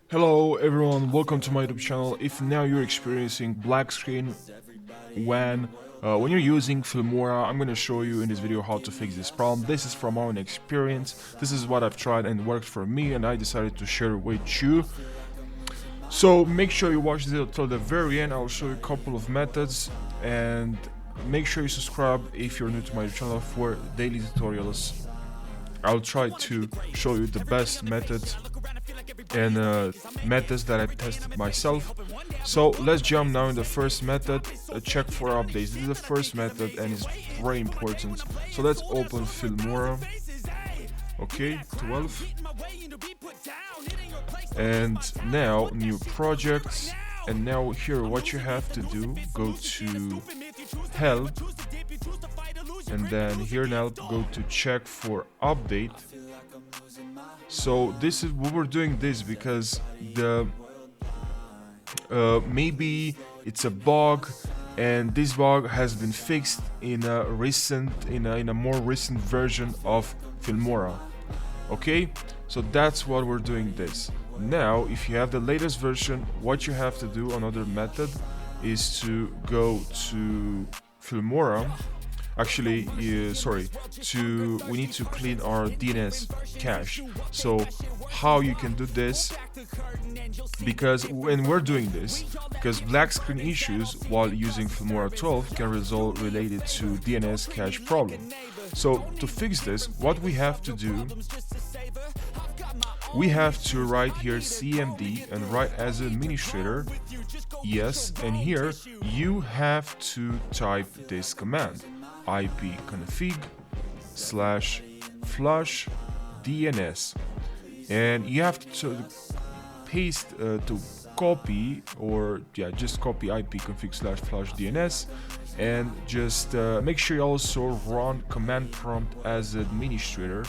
Hello everyone, welcome to my YouTube channel. If now you're experiencing black screen when you're using Filmora, I'm going to show you in this video how to fix this problem. This is from my own experience. This is what I've tried and worked for me, and I decided to share it with you. So make sure you watch this video till the very end. I'll show you a couple of methods, and make sure you subscribe if you're new to my channel for daily tutorials. I'll try to show you the best methods and methods that I tested myself. So let's jump now in the first method, check for updates. This is the first method and it's very important. So let's open Filmora. Okay, 12. And now new projects. And now here what you have to do, go to help. And then here in help, go to check for update. So this is what we're doing this because the maybe it's a bug, and this bug has been fixed in a more recent version of Filmora. Okay, so that's what we're doing this. Now if you have the latest version, what you have to do, another method, is to go to Filmora. Actually, we need to clean our DNS cache. So how you can do this, because when we're doing this, because black screen issues while using Filmora 12 can result related to DNS cache problem. So to fix this, what we have to do, we have to write here cmd and write as an administrator, yes, and here you have to type this command, IPCONFIG /FLUSHDNS, and you have to paste to copy, or just copy IPCONFIG /FLUSHDNS, and just make sure you also run command prompt as administrator,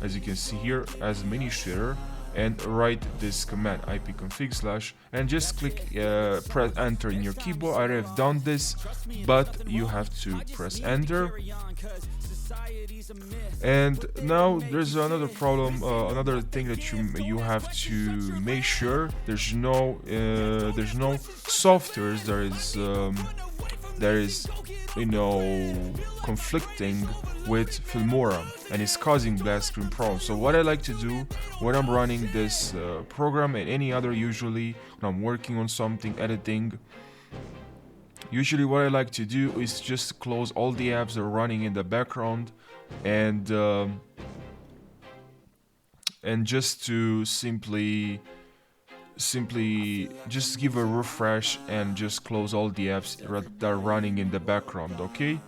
as you can see here, as administrator, and write this command IPCONFIG / and just click press enter in your keyboard. I have done this, but you have to press enter. And now there's another problem, another thing that you have to make sure there's no softwares that is conflicting with Filmora and is causing black screen problems. So what I like to do when I'm running this program and any other, usually when I'm working on something, editing, usually what I like to do is just close all the apps that are running in the background, and just to simply just give a refresh and just close all the apps that are running in the background. Okay,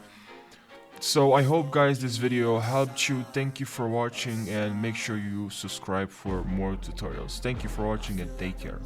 so I hope guys this video helped you. Thank you for watching, and make sure you subscribe for more tutorials. Thank you for watching and take care.